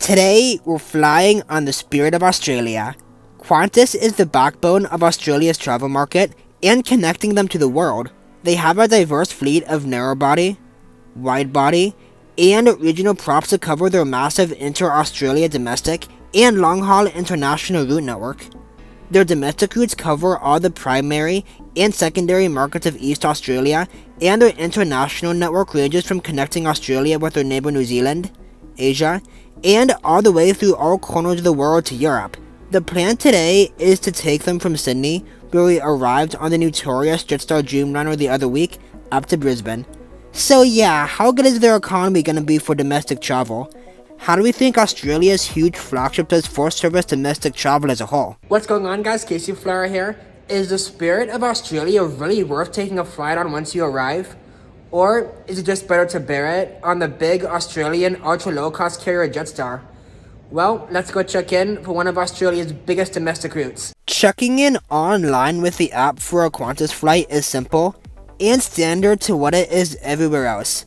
Today, we're flying on the Spirit of Australia. Qantas is the backbone of Australia's travel market and connecting them to the world. They have a diverse fleet of narrow-body, wide-body, and regional props to cover their massive inter-Australia domestic and long-haul international route network. Their domestic routes cover all the primary and secondary markets of East Australia, and their international network ranges from connecting Australia with their neighbour New Zealand, Asia, and all the way through all corners of the world to Europe. The plan today is to take them from Sydney, where we arrived on the notorious Jetstar Dreamliner the other week, up to Brisbane. So yeah, how good is their economy going to be for domestic travel? How do we think Australia's huge flagship does for service domestic travel as a whole? What's going on, guys? Casey Flyer here. Is the Spirit of Australia really worth taking a flight on once you arrive? Or is it just better to bear it on the big Australian ultra low-cost carrier Jetstar? Well, let's go check in for one of Australia's biggest domestic routes. Checking in online with the app for a Qantas flight is simple and standard to what it is everywhere else.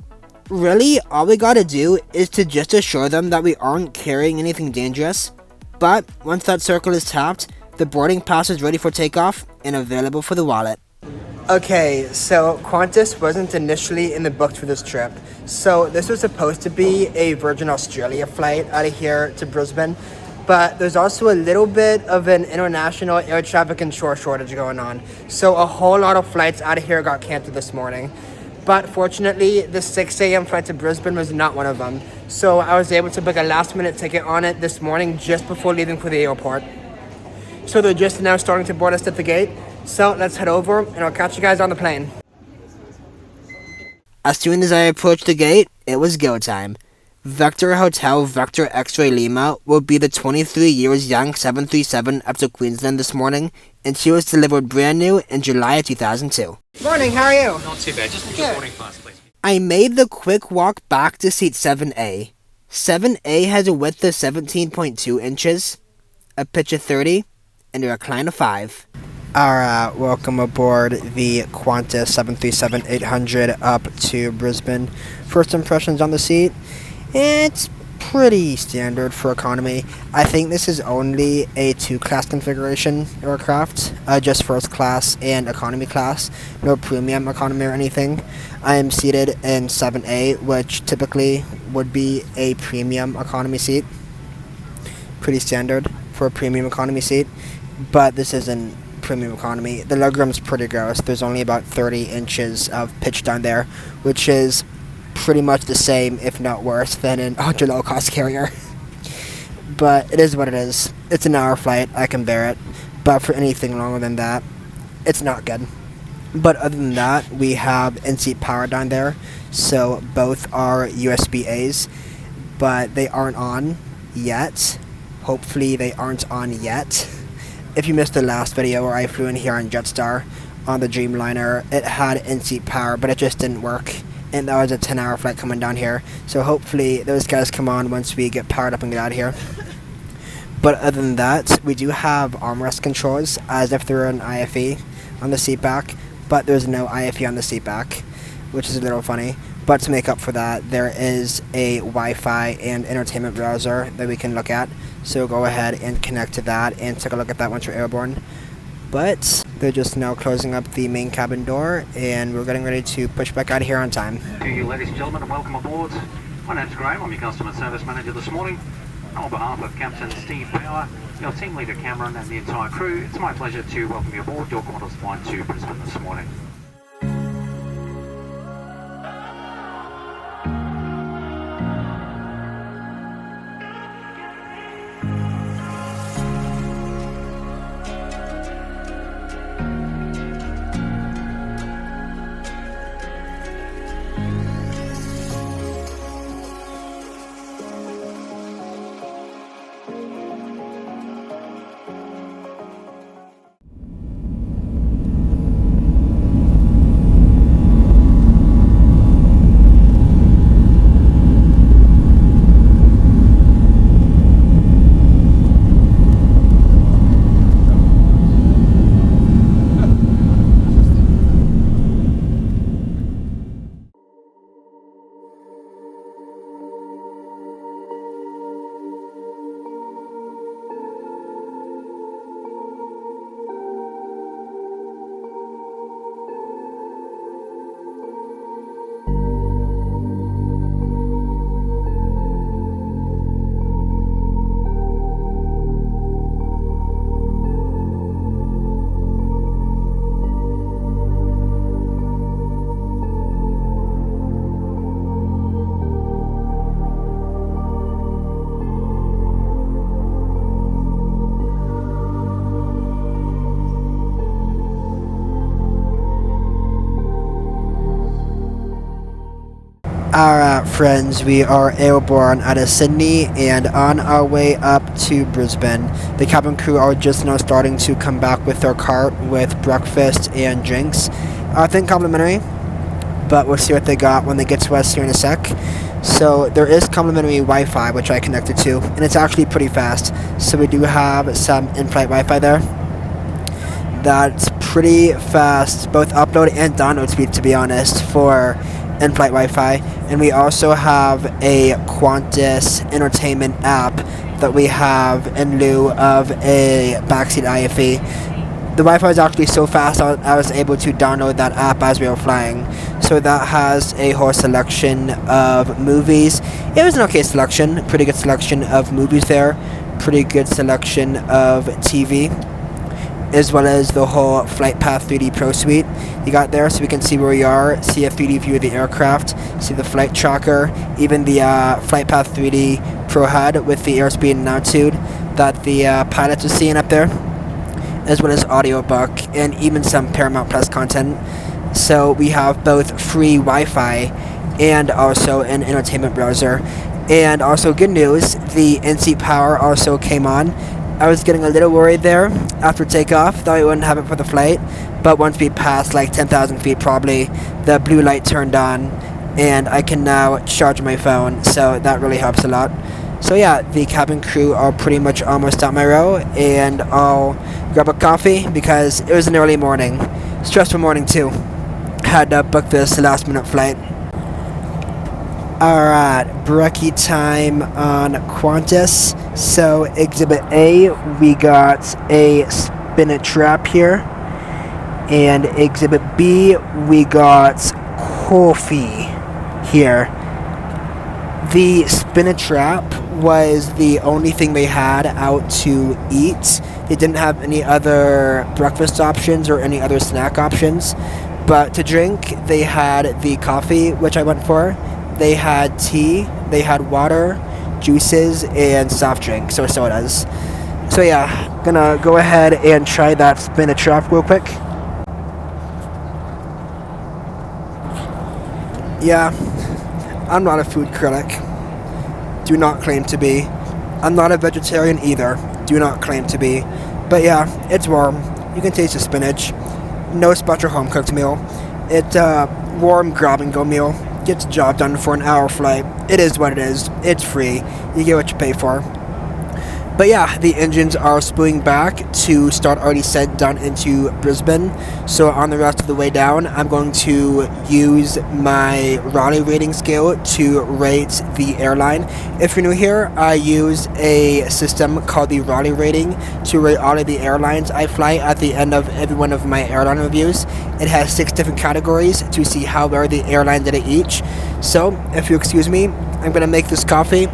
Really, all we gotta do is to just assure them that we aren't carrying anything dangerous. But once that circle is tapped, the boarding pass is ready for takeoff and available for the wallet. Okay, so Qantas wasn't initially in the books for this trip. So this was supposed to be a Virgin Australia flight out of here to Brisbane. But there's also a little bit of an international air traffic and shore shortage going on. So a whole lot of flights out of here got canceled this morning. But fortunately, the 6 a.m. flight to Brisbane was not one of them. So I was able to book a last-minute ticket on it this morning just before leaving for the airport. So they're just now starting to board us at the gate. So let's head over and I'll catch you guys on the plane. As soon as I approached the gate, it was go time. Vector Hotel Vector X-Ray Lima will be the 23 years young 737 up to Queensland this morning, and she was delivered brand new in July of 2002. Morning, how are you? Not too bad, just put your boarding pass, please. I made the quick walk back to seat 7A. 7A has a width of 17.2 inches, a pitch of 30, and a recline of 5. Alright, welcome aboard the Qantas 737-800 up to Brisbane. First impressions on the seat, it's pretty standard for economy. I think this is only a 2-class configuration aircraft, just first class and economy class, no premium economy or anything. I am seated in 7A, which typically would be a premium economy seat. Pretty standard for a premium economy seat, but this isn't premium economy. The legroom's pretty gross. There's only about 30 inches of pitch down there, which is pretty much the same, if not worse, than an ultra low-cost carrier. But it is what it is. It's an hour flight. I can bear it. But for anything longer than that, it's not good. But other than that, we have in-seat power down there. So both are USB-A's, but they aren't on yet. Hopefully they aren't on yet. If you missed the last video where I flew in here on Jetstar on the Dreamliner, it had in-seat power, but it just didn't work. And that was a 10-hour flight coming down here. So hopefully those guys come on once we get powered up and get out of here. But other than that, we do have armrest controls as if there were an IFE on the seat back, but there's no IFE on the seat back, which is a little funny. But to make up for that, there is a Wi-Fi and entertainment browser that we can look at. So go ahead and connect to that and take a look at that once you're airborne. But they're just now closing up the main cabin door, and we're getting ready to push back out of here on time. To you, ladies and gentlemen, and welcome aboard. My name's Graham, I'm your customer service manager this morning. On behalf of Captain Steve Power, your team leader Cameron, and the entire crew, it's my pleasure to welcome you aboard your Qantas flight to Brisbane this morning. Alright, friends, we are airborne out of Sydney and on our way up to Brisbane. The cabin crew are just now starting to come back with their cart with breakfast and drinks. I think complimentary, but we'll see what they got when they get to us here in a sec. So there is complimentary Wi-Fi, which I connected to, and it's actually pretty fast. So we do have some in-flight Wi-Fi there. That's pretty fast, both upload and download speed, to be honest, for in-flight Wi-Fi. And we also have a Qantas entertainment app that we have in lieu of a backseat IFE. The Wi-Fi is actually so fast I was able to download that app as we were flying. So that has a whole selection of movies. It was an okay selection, pretty good selection of movies there, pretty good selection of TV, as well as the whole Flight Path 3D Pro suite you got there, so we can see where we are, see a 3D view of the aircraft, see the flight tracker, even the Flight Path 3D Pro HUD with the airspeed and altitude that the pilots are seeing up there, as well as audiobook and even some Paramount Plus content. So we have both free Wi-Fi and also an entertainment browser. And also good news, the in-seat power also came on. I was getting a little worried there after takeoff, thought we wouldn't have it for the flight, but once we passed like 10,000 feet probably, the blue light turned on and I can now charge my phone, so that really helps a lot. So yeah, the cabin crew are pretty much almost at my row, and I'll grab a coffee because it was an early morning, stressful morning too. Had to book this last minute flight. Alright, brekkie time on Qantas. So exhibit A, we got a spinach wrap here, and exhibit B, we got coffee here. The spinach wrap was the only thing they had out to eat. They didn't have any other breakfast options or any other snack options, but to drink they had the coffee, which I went for. They had tea, they had water, juices, and soft drinks, or sodas. So yeah, gonna go ahead and try that spinach wrap real quick. Yeah, I'm not a food critic. Do not claim to be. I'm not a vegetarian either. Do not claim to be. But yeah, it's warm. You can taste the spinach. No special home cooked meal. It's a warm grab and go meal. Gets the job done for an hour flight. It is what it is. It's free. You get what you pay for. But yeah, the engines are spooling back to start already set down into Brisbane. So on the rest of the way down, I'm going to use my Raleigh rating scale to rate the airline. If you're new here, I use a system called the Raleigh rating to rate all of the airlines I fly at the end of every one of my airline reviews. It has 6 different categories to see how well the airline did at each. So if you excuse me, I'm going to make this coffee,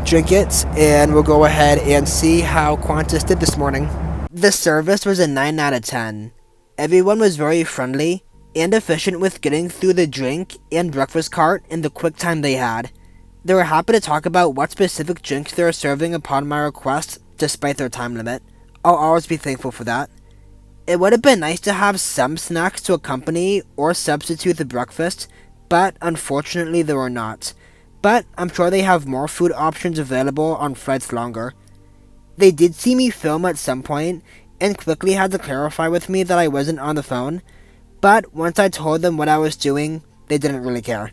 drink it, and we'll go ahead and see how Qantas did this morning. The service was a 9 out of 10. Everyone was very friendly and efficient with getting through the drink and breakfast cart in the quick time they had. They were happy to talk about what specific drinks they were serving upon my request, despite their time limit. I'll always be thankful for that. It would have been nice to have some snacks to accompany or substitute the breakfast, but unfortunately there were not. But I'm sure they have more food options available on flights longer. They did see me film at some point and quickly had to clarify with me that I wasn't on the phone, but once I told them what I was doing, they didn't really care.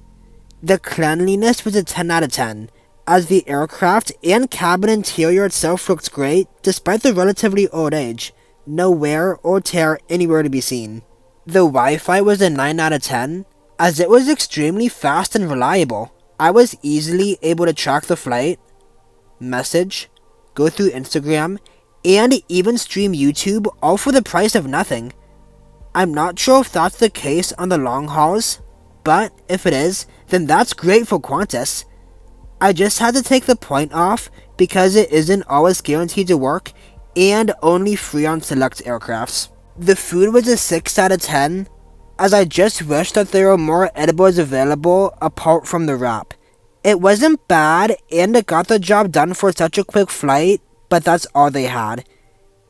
The cleanliness was a 10 out of 10, as the aircraft and cabin interior itself looked great despite the relatively old age. No wear or tear anywhere to be seen. The Wi-Fi was a 9 out of 10, as it was extremely fast and reliable. I was easily able to track the flight, message, go through Instagram, and even stream YouTube, all for the price of nothing. I'm not sure if that's the case on the long hauls, but if it is, then that's great for Qantas. I just had to take the point off because it isn't always guaranteed to work and only free on select aircrafts. The food was a 6 out of 10, as I just wish that there were more edibles available apart from the wrap. It wasn't bad and it got the job done for such a quick flight, but that's all they had.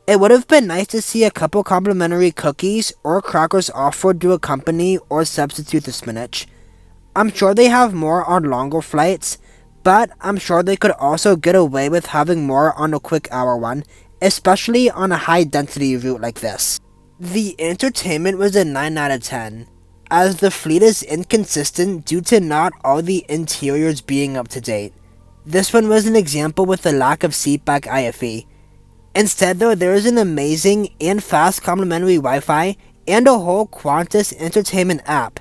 It would have been nice to see a couple complimentary cookies or crackers offered to accompany or substitute the spinach. I'm sure they have more on longer flights, but I'm sure they could also get away with having more on a quick hour one, especially on a high density route like this. The entertainment was a 9 out of 10, as the fleet is inconsistent due to not all the interiors being up to date. This one was an example with the lack of seatback IFE. Instead though, there is an amazing and fast complimentary Wi-Fi and a whole Qantas entertainment app.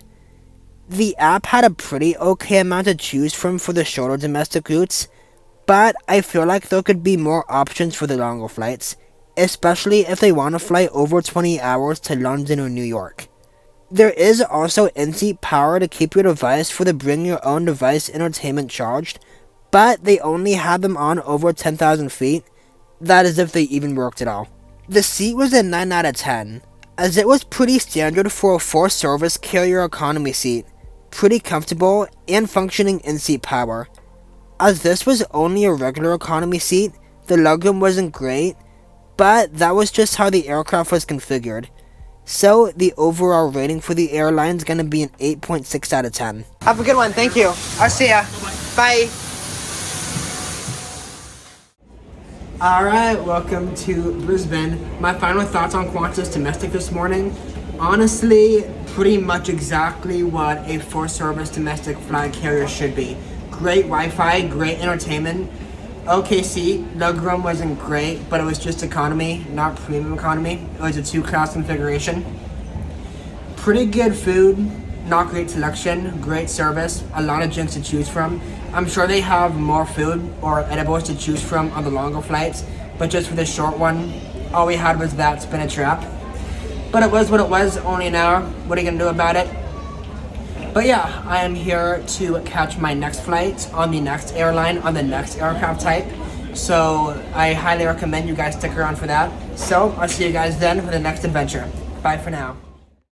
The app had a pretty okay amount to choose from for the shorter domestic routes, but I feel like there could be more options for the longer flights, especially if they want to fly over 20 hours to London or New York. There is also in-seat power to keep your device for the bring your own device entertainment charged, but they only had them on over 10,000 feet, that is if they even worked at all. The seat was a 9 out of 10, as it was pretty standard for a full-service carrier economy seat, pretty comfortable and functioning in-seat power. As this was only a regular economy seat, the legroom wasn't great, but that was just how the aircraft was configured. So the overall rating for the airline is going to be an 8.6 out of 10. Have a good one, thank you. I'll see ya. Bye. Alright, welcome to Brisbane. My final thoughts on Qantas domestic this morning. Honestly, pretty much exactly what a full-service domestic flag carrier should be. Great Wi-Fi, great entertainment, okay seat. Legroom wasn't great, but it was just economy, not premium economy. It was a 2-class configuration. Pretty good food, not great selection, great service, a lot of drinks to choose from. I'm sure they have more food or edibles to choose from on the longer flights, but just for the short one, all we had was that spinach wrap. But it was what it was, only an hour. What are you gonna do about it? But yeah, I am here to catch my next flight on the next airline, on the next aircraft type. So I highly recommend you guys stick around for that. So I'll see you guys then for the next adventure. Bye for now.